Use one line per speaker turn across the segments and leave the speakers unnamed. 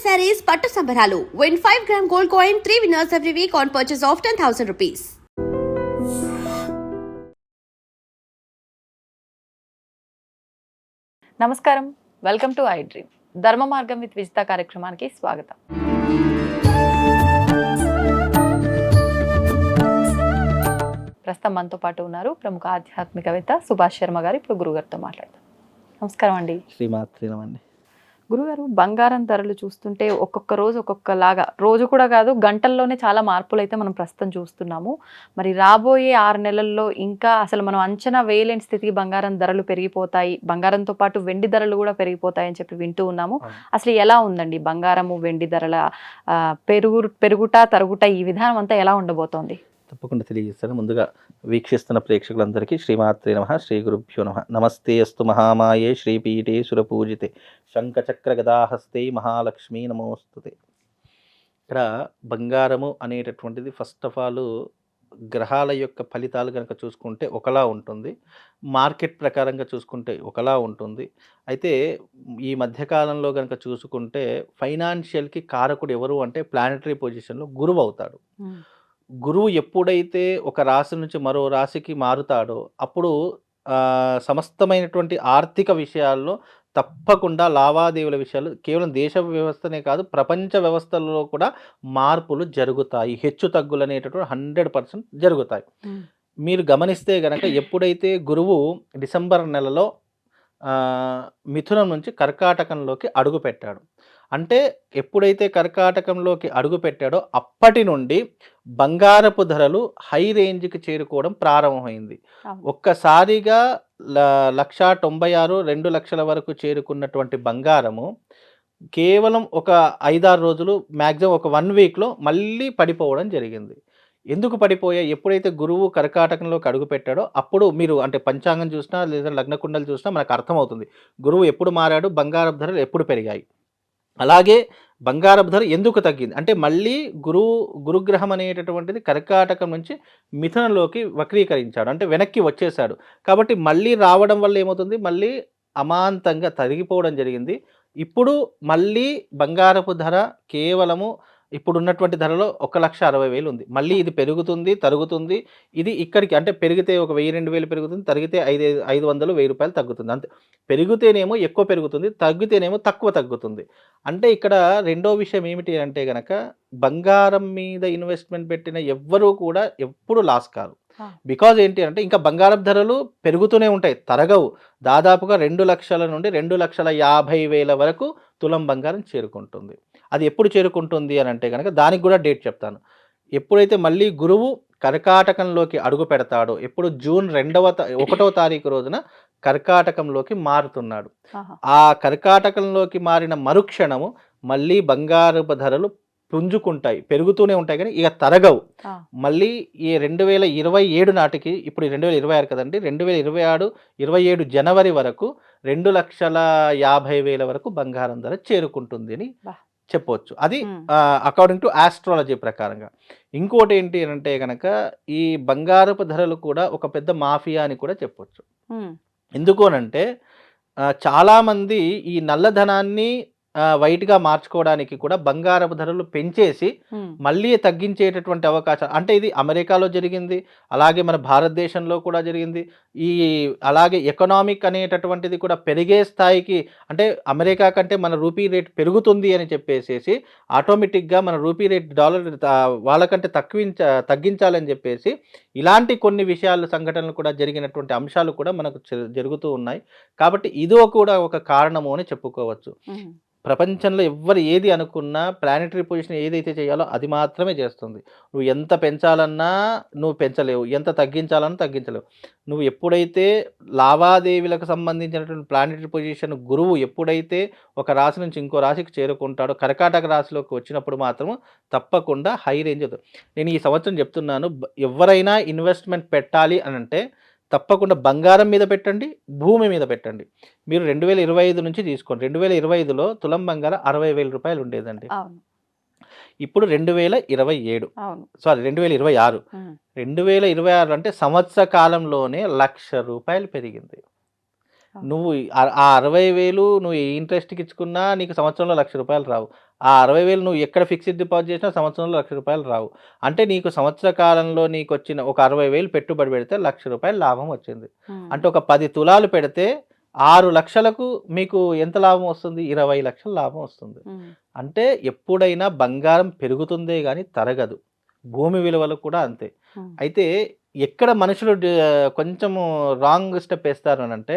sarees పట్టు సంబరాలు. Win 5 gram gold coin, 3 winners every week on purchase of 10,000 rupees.
నమస్కారం, welcome to I dream. ధర్మ మార్గం with Vijitha కార్యక్రమానికి స్వాగతం. ప్రస్తుతం మనతో పాటు ఉన్నారు ప్రముఖ ఆధ్యాత్మికవేత్త సుభాష్ శర్మ గారు. ఇప్పుడు గురుగారితో మాట్లాడతాం. నమస్కారం అండి.
శ్రీమాత్రినమండి.
గురుగారు, బంగారం ధరలు చూస్తుంటే ఒక్కొక్క రోజు ఒక్కొక్కలాగా, రోజు కూడా కాదు గంటల్లోనే చాలా మార్పులు అయితే మనం ప్రస్తుతం చూస్తున్నాము. మరి రాబోయే 6 నెలల్లో ఇంకా అసలు మనం అంచనా వేయలేని స్థితికి బంగారం ధరలు పెరిగిపోతాయి, బంగారంతో పాటు వెండి ధరలు కూడా పెరిగిపోతాయి అని చెప్పి వింటూ ఉన్నాము. అసలు ఎలా ఉందండి బంగారము వెండి ధరల పెరుగుట తరుగుట ఈ విధానం అంతా ఎలా ఉండబోతోంది?
తప్పకుండా తెలియజేస్తాను. ముందుగా వీక్షిస్తున్న ప్రేక్షకులందరికీ శ్రీమాత్రే నమః, శ్రీ గురుభ్యో నమః. నమస్తే అస్తు మహామాయే శ్రీపీఠే సురపూజితే శంఖచక్ర గదాహస్తే మహాలక్ష్మీ నమోస్తుతే. ఇక్కడ బంగారము అనేటటువంటిది ఫస్ట్ ఆఫ్ ఆల్ గ్రహాల యొక్క ఫలితాలు కనుక చూసుకుంటే ఒకలా ఉంటుంది, మార్కెట్ ప్రకారంగా చూసుకుంటే ఒకలా ఉంటుంది. అయితే ఈ మధ్యకాలంలో కనుక చూసుకుంటే ఫైనాన్షియల్కి కారకుడు ఎవరు అంటే ప్లానటరీ పొజిషన్లో గురువు అవుతాడు. గురువు ఎప్పుడైతే ఒక రాశి నుంచి మరో రాశికి మారుతాడో అప్పుడు సమస్తమైనటువంటి ఆర్థిక విషయాల్లో తప్పకుండా లావాదేవీల విషయాలు కేవలం దేశ వ్యవస్థనే కాదు ప్రపంచ వ్యవస్థలో కూడా మార్పులు జరుగుతాయి. హెచ్చు తగ్గులు అనేటటువంటి 100% జరుగుతాయి. మీరు గమనిస్తే గనక ఎప్పుడైతే గురువు డిసెంబర్ నెలలో మిథునం నుంచి కర్కాటకంలోకి అడుగు పెట్టాడు అంటే ఎప్పుడైతే కర్కాటకంలోకి అడుగు పెట్టాడో అప్పటి నుండి బంగారపు ధరలు హై రేంజ్కి చేరుకోవడం ప్రారంభమైంది. ఒక్కసారిగా 1,96,000 2 లక్షల వరకు చేరుకున్నటువంటి బంగారము కేవలం ఒక 5-6 రోజులు మ్యాక్సిమం ఒక 1 వీక్లో మళ్ళీ పడిపోవడం జరిగింది. ఎందుకు పడిపోయాయి? ఎప్పుడైతే గురువు కర్కాటకంలోకి అడుగు పెట్టాడో అప్పుడు మీరు అంటే పంచాంగం చూసినా లేదా లగ్నకుండలు చూసినా మనకు అర్థమవుతుంది గురువు ఎప్పుడు మారాడు, బంగారపు ధరలు ఎప్పుడు పెరిగాయి. అలాగే బంగారపు ధర ఎందుకు తగ్గింది అంటే మళ్ళీ గురుగ్రహం అనేటటువంటిది కర్కాటకం నుంచి మిథునంలోకి వక్రీకరించాడు అంటే వెనక్కి వచ్చేసాడు. కాబట్టి మళ్ళీ రావడం వల్ల ఏమవుతుంది, మళ్ళీ అమాంతంగా తరిగిపోవడం జరిగింది. ఇప్పుడు మళ్ళీ బంగారపు ధర కేవలము ఇప్పుడు ఉన్నటువంటి ధరలో 1,60,000 ఉంది. మళ్ళీ ఇది పెరుగుతుంది తరుగుతుంది. ఇది ఇక్కడికి అంటే పెరిగితే ఒక 1,000-2,000 పెరుగుతుంది, తరిగితే 500-1,000 రూపాయలు తగ్గుతుంది అంతే. పెరిగితేనేమో ఎక్కువ పెరుగుతుంది, తగ్గితేనేమో తక్కువ తగ్గుతుంది. అంటే ఇక్కడ రెండో విషయం ఏమిటి అంటే గనక బంగారం మీద ఇన్వెస్ట్మెంట్ పెట్టిన ఎవ్వరూ కూడా ఎప్పుడు లాస్ కాదు. బికాజ్ ఏంటి అంటే ఇంకా బంగారం ధరలు పెరుగుతూనే ఉంటాయి, తరగవు. దాదాపుగా 2 లక్షల నుండి 2,50,000 వరకు తులం బంగారం చేరుకుంటుంది. అది ఎప్పుడు చేరుకుంటుంది అని అంటే కనుక దానికి కూడా డేట్ చెప్తాను. ఎప్పుడైతే మళ్ళీ గురువు కర్కాటకంలోకి అడుగు పెడతాడో ఎప్పుడు జూన్ 1వ తారీఖు రోజున కర్కాటకంలోకి మారుతున్నాడు. ఆ కర్కాటకంలోకి మారిన మరుక్షణము మళ్ళీ బంగారపు ధరలు పుంజుకుంటాయి, పెరుగుతూనే ఉంటాయి కానీ ఇక తరగవు. మళ్ళీ ఈ 2027 నాటికి, ఇప్పుడు 2026 కదండి, 2027 జనవరి వరకు 2,50,000 వరకు బంగారం ధర చేరుకుంటుంది అని చెప్పవచ్చు. అది అకార్డింగ్ టు ఆస్ట్రాలజీ ప్రకారంగా. ఇంకోటి ఏంటి అంటే కనుక ఈ బంగారపు ధరలు కూడా ఒక పెద్ద మాఫియా అని కూడా చెప్పొచ్చు. ఎందుకు అనంటే చాలామంది ఈ నల్లధనాన్ని వైట్గా మార్చుకోవడానికి కూడా బంగారపు ధరలు పెంచేసి మళ్ళీ తగ్గించేటటువంటి అవకాశం అంటే ఇది అమెరికాలో జరిగింది, అలాగే మన భారతదేశంలో కూడా జరిగింది. అలాగే ఎకనామిక్ అనేటటువంటిది కూడా పెరిగే స్థాయికి అంటే అమెరికా కంటే మన రూపీ రేట్ పెరుగుతుంది అని చెప్పేసి ఆటోమేటిక్గా మన రూపీ రేట్ డాలర్ వాళ్ళకంటే తగ్గించాలని చెప్పేసి ఇలాంటి కొన్ని విషయాలు సంఘటనలు కూడా జరిగినటువంటి అంశాలు కూడా మనకు జరుగుతూ ఉన్నాయి. కాబట్టి ఇదో కూడా ఒక కారణము అని చెప్పుకోవచ్చు. ప్రపంచంలో ఎవ్వరు ఏది అనుకున్నా ప్లానెటరీ పొజిషన్ ఏదైతే చేయాలో అది మాత్రమే చేస్తుంది. నువ్వు ఎంత పెంచాలన్నా నువ్వు పెంచలేవు, ఎంత తగ్గించాలన్నా తగ్గించలేవు. నువ్వు ఎప్పుడైతే లావాదేవీలకు సంబంధించినటువంటి ప్లానెటరీ పొజిషన్ గురువు ఎప్పుడైతే ఒక రాశి నుంచి ఇంకో రాశికి చేరుకుంటాడో కర్కాటక రాశిలోకి వచ్చినప్పుడు మాత్రం తప్పకుండా హై రేంజ్ అవుతుంది. నేను ఈ సంవత్సరం చెప్తున్నాను, ఎవరైనా ఇన్వెస్ట్మెంట్ పెట్టాలి అని అంటే తప్పకుండా బంగారం మీద పెట్టండి, భూమి మీద పెట్టండి. మీరు 2025 నుంచి తీసుకోండి. 2025లో తులం బంగారం 60,000 రూపాయలు ఉండేదండి. ఇప్పుడు 2027 సారీ 2026 2026 అంటే సంవత్సర కాలంలోనే 1,00,000 రూపాయలు పెరిగింది. నువ్వు ఆ 60,000 నువ్వు ఏ ఇంట్రెస్ట్‌కి ఇచ్చుకున్నా నీకు సంవత్సరంలో రూ. 1,00,000 రావు. ఆ 60,000 నువ్వు ఎక్కడ ఫిక్స్డ్ డిపాజిట్ చేసినా సంవత్సరంలో రూ. 1,00,000 రావు. అంటే నీకు సంవత్సర కాలంలో నీకొచ్చిన ఒక 60,000 పెట్టుబడి పెడితే రూ. 1,00,000 లాభం వచ్చింది. అంటే ఒక 10 తులాలు పెడితే 6,00,000కు మీకు ఎంత లాభం వస్తుంది? 20,00,000 లాభం వస్తుంది. అంటే ఎప్పుడైనా బంగారం పెరుగుతుందే గానీ తరగదు. భూమి విలువలు కూడా అంతే. అయితే ఎక్కడ మనుషులు కొంచెము రాంగ్ స్టెప్ ఏస్తారు అనంటే,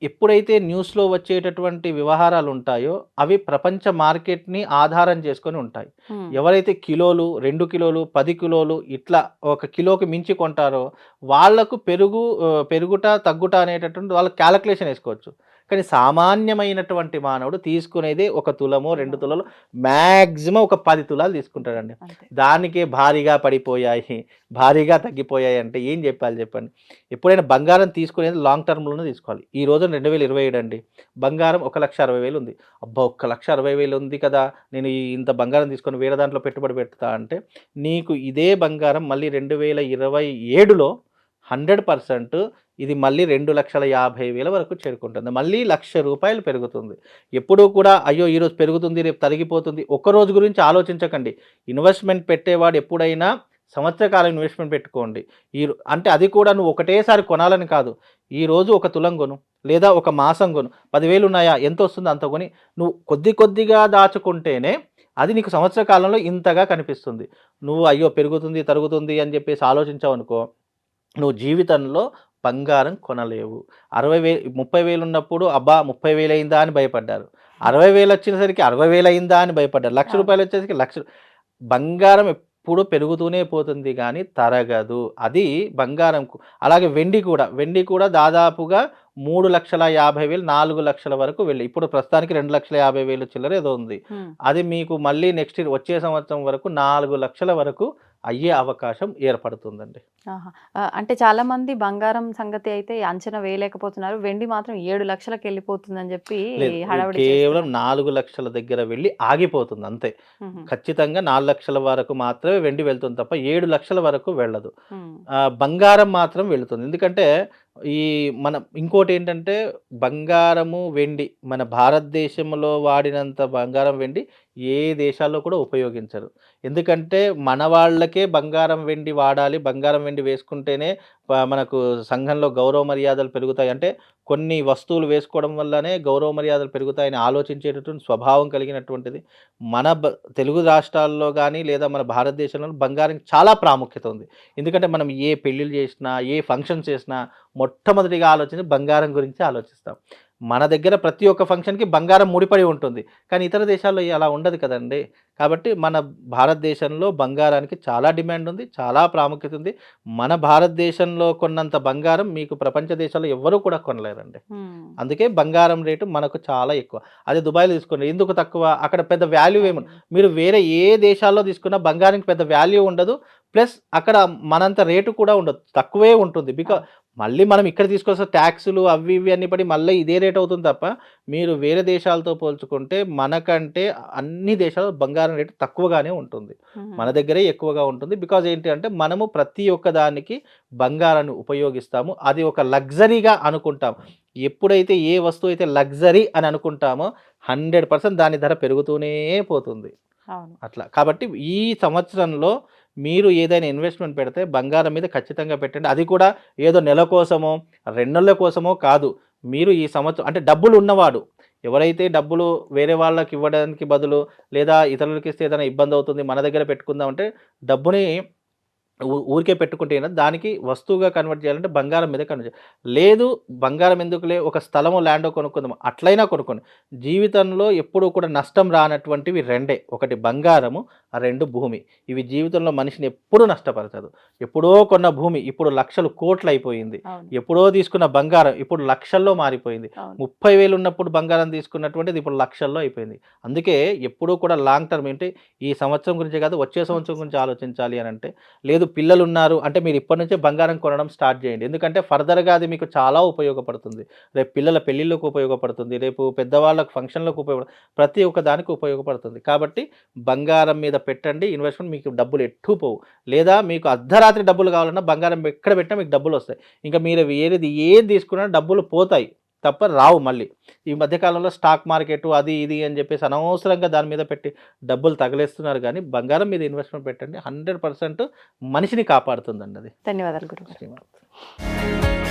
ఎప్పుడైతే న్యూస్‌లో వచ్చేటటువంటి వ్యవహారాలు ఉంటాయో, అవి ప్రపంచ మార్కెట్‌ని ఆధారం చేసుకొని ఉంటాయి. ఎవరైతే కిలోలు, 2 కిలోలు, 10 కిలోలు ఇట్లా ఒక కిలోకి మించి కొంటారో, వాళ్ళకు పెరుగుట, తగ్గుట అనేటటువంటి వాళ్ళు క్యాలిక్యులేషన్ ఏసుకోవచ్చు. కానీ సామాన్యమైనటువంటి మానవుడు తీసుకునేదే 1 తులమో, 2 తులాలు, మాక్సిమం ఒక 10 తులాలు తీసుకుంటాడండి. దానికే భారీగా పడిపోయాయి, భారీగా తగ్గిపోయాయి అంటే ఏం చెప్పాలి చెప్పండి? ఎప్పుడైనా బంగారం తీసుకునేది లాంగ్ టర్మ్‌లోనే తీసుకోవాలి. ఈ రోజున 2027 అండి. బంగారం 1,60,000 ఉంది. అబ్బా! 1,60,000 ఉంది కదా! నేను ఇంత బంగారం తీసుకొని వేరే దాంట్లో పెట్టుబడి పెడతా అంటే, నీకు ఇదే బంగారం మళ్ళీ 2027లో 100% ఇది మళ్ళీ 2,50,000 వరకు చేరుకుంటుంది. మళ్ళీ రూ. 1,00,000 పెరుగుతుంది. ఎప్పుడూ కూడా అయ్యో! ఈరోజు పెరుగుతుంది, రేపు తరిగిపోతుంది. ఒక్క రోజు గురించి ఆలోచించకండి. ఇన్వెస్ట్‌మెంట్ పెట్టేవాడు ఎప్పుడైనా సంవత్సర కాలం ఇన్వెస్ట్‌మెంట్ పెట్టుకోండి. అంటే అది కూడా నువ్వు ఒకటేసారి కొనాలని కాదు. ఈరోజు ఒక తులం కొను, లేదా ఒక మాసం కొను. 10,000 ఉన్నాయా? ఎంతొస్తుందో అంత కొని నువ్వు కొద్ది కొద్దిగా దాచుకుంటేనే అది నీకు సంవత్సర కాలంలో ఇంతగా కనిపిస్తుంది. నువ్వు అయ్యో! పెరుగుతుంది, తరుగుతుంది అని చెప్పేసి ఆలోచించావనుకో, నువ్వు జీవితంలో బంగారం కొనలేవు. 60,000 30,000 ఉన్నప్పుడు అబ్బా! 30,000 అయిందా అని భయపడ్డారు. 60,000 వచ్చేసరికి 60,000 అయిందా అని భయపడ్డారు. రూ. 1,00,000 వచ్చేసరికి బంగారం ఎప్పుడు పెరుగుతూనే పోతుంది గానీ తరగదు. అది బంగారంకు. అలాగే వెండి కూడా దాదాపుగా 3,50,000 4,00,000 వరకు ఇప్పుడు ప్రస్తుతానికి 2,50,000 చిల్లర ఏదో ఉంది. అది మీకు మళ్ళీ నెక్స్ట్ ఇయర్ వచ్చే సంవత్సరం వరకు 4,00,000 వరకు అయ్యే అవకాశం ఏర్పడుతుందండి.
అంటే చాలా మంది బంగారం సంగతి అయితే అంచనా వేయలేకపోతున్నారు. వెండి మాత్రం 7,00,000కి వెళ్ళిపోతుందని చెప్పి
లేదు.
హడావిడి
కేవలం
చేస్తున్నారు.
4,00,000 దగ్గర వెళ్లి ఆగిపోతుంది అంతే. ఖచ్చితంగా 4,00,000 వరకు మాత్రమే వెండి వెళ్తుంది తప్ప 7,00,000 వరకు వెళ్ళదు. బంగారం మాత్రం వెళుతుంది. ఎందుకంటే మనం ఇంకోటేంటంటే బంగారము, వెండి మన భారతదేశంలో వాడినంత బంగారం, వెండి ఏ దేశాల్లో కూడా ఉపయోగించరు. ఎందుకంటే మన వాళ్ళకే బంగారం, వెండి వాడాలి. బంగారం, వెండి వేసుకుంటేనే మనకు సంఘంలో గౌరవ మర్యాదలు పెరుగుతాయి. అంటే కొన్ని వస్తువులు వేసుకోవడం వల్లనే గౌరవ మర్యాదలు పెరుగుతాయని ఆలోచించేటటువంటి స్వభావం కలిగినటువంటిది మన తెలుగు రాష్ట్రాల్లో గానీ, లేదా మన భారతదేశంలో బంగారానికి చాలా ప్రాముఖ్యత ఉంది. ఎందుకంటే మనం ఏ పెళ్ళిళ్ళు చేసినా, ఏ ఫంక్షన్స్ చేసినా మొట్టమొదటిగా ఆలోచించి బంగారం గురించి ఆలోచిస్తాం. మన దగ్గర ప్రతి ఒక్క ఫంక్షన్‌కి బంగారం ముడిపడి ఉంటుంది. కానీ ఇతర దేశాల్లో అలా ఉండదు కదండీ! కాబట్టి మన భారతదేశంలో బంగారానికి చాలా డిమాండ్ ఉంది. చాలా ప్రాముఖ్యత ఉంది. మన భారతదేశంలో కొన్నంత బంగారం మీకు ప్రపంచ దేశాల్లో ఎవ్వరూ కూడా కొనలేరండి. అందుకే బంగారం రేటు మనకు చాలా ఎక్కువ. అదే దుబాయ్‌లో తీసుకోండి. ఎందుకు తక్కువ? అక్కడ పెద్ద వాల్యూ మీరు వేరే ఏ దేశాల్లో తీసుకున్నా బంగారానికి పెద్ద వాల్యూ ఉండదు. ప్లస్ అక్కడ మనంత రేటు కూడా ఉండదు. తక్కువే ఉంటుంది. మళ్ళీ మనం ఇక్కడ తీసుకొస్తే ట్యాక్సులు అవి ఇవి అన్ని పడి మళ్ళీ ఇదే రేట్ అవుతుంది తప్ప, మీరు వేరే దేశాలతో పోల్చుకుంటే మనకంటే అన్ని దేశాల్లో బంగారం రేటు తక్కువగానే ఉంటుంది. మన దగ్గరే ఎక్కువగా ఉంటుంది. బికాజ్ ఏంటి అంటే మనము ప్రతి ఒక్క దానికి బంగారాన్ని ఉపయోగిస్తాము. అది ఒక లగ్జరీగా అనుకుంటాం. ఎప్పుడైతే ఏ వస్తువు అయితే లగ్జరీ అని అనుకుంటామో 100% దాని ధర పెరుగుతూనే పోతుంది. అట్లా. కాబట్టి ఈ సంవత్సరంలో మీరు ఏదైనా ఇన్వెస్ట్‌మెంట్ పెడితే బంగారం మీద ఖచ్చితంగా పెట్టండి. అది కూడా ఏదో నెల కోసమో, 2 నెలల కోసమో కాదు. మీరు ఈ సంవత్సరం అంటే డబ్బులు ఉన్నవాడు, ఎవరైతే డబ్బులు వేరే వాళ్ళకి ఇవ్వడానికి బదులు లేదా ఇతరులకి ఇస్తే ఏదైనా ఇబ్బంది అవుతుంది, మన దగ్గర పెట్టుకుందాం అంటే డబ్బుని ఊరికే పెట్టుకుంటే దానికి వస్తువుగా కన్వర్ట్ చేయాలంటే బంగారం మీదే కన్వర్ట్ చేయాలి. లేదు బంగారం ఎందుకులే ఒక స్థలమో, ల్యాండో కొనుక్కుందాం అట్లయినా కొనుక్కోండి. జీవితంలో ఎప్పుడూ కూడా నష్టం రానటువంటివి 2 ఒకటి బంగారము, 2 భూమి. ఇవి జీవితంలో మనిషిని ఎప్పుడూ నష్టపరచదు. ఎప్పుడో కొన్న భూమి ఇప్పుడు లక్షలు, కోట్లు అయిపోయింది. ఎప్పుడో తీసుకున్న బంగారం ఇప్పుడు లక్షల్లో మారిపోయింది. 30,000 ఉన్నప్పుడు బంగారం తీసుకున్నటువంటిది ఇప్పుడు లక్షల్లో అయిపోయింది. అందుకే ఎప్పుడూ కూడా లాంగ్ టర్మ్ ఏంటి ఈ సంవత్సరం గురించే కాదు వచ్చే సంవత్సరం గురించి ఆలోచించాలి అని అంటే, లేదు పిల్లలు ఉన్నారు అంటే మీరు ఇప్పటి నుంచే బంగారం కొనడం స్టార్ట్ చేయండి. ఎందుకంటే ఫర్దర్‌గా అది మీకు చాలా ఉపయోగపడుతుంది. రేపు పిల్లల పెళ్ళిళ్ళకు ఉపయోగపడుతుంది. రేపు పెద్దవాళ్ళకి ఫంక్షన్‌లకు ప్రతి ఒక్క దానికి ఉపయోగపడుతుంది. కాబట్టి బంగారం మీద పెట్టండి ఇన్వెస్ట్‌మెంట్, మీకు డబ్బులు ఎటు పోవు. లేదా మీకు అర్ధరాత్రి డబ్బులు కావాలన్నా బంగారం ఎక్కడ పెట్టినా మీకు డబ్బులొస్తాయి. ఇంకా మీరు ఏది తీసుకున్నా డబ్బులు పోతాయి తప్ప రావు మళ్ళీ. ఈ మధ్య కాలంలో స్టాక్ మార్కెట్ అది ఇది అని చెప్పేసి అనవసరంగా దాని మీద పెట్టి డబ్బులు తగిలేస్తున్నారు గానీ, బంగారం మీద ఇన్వెస్ట్‌మెంట్ పెట్టండి. 100% మనిషిని కాపాడుతుందండి అది.
ధన్యవాదాలు గురుగారు.
శ్రీమాత్.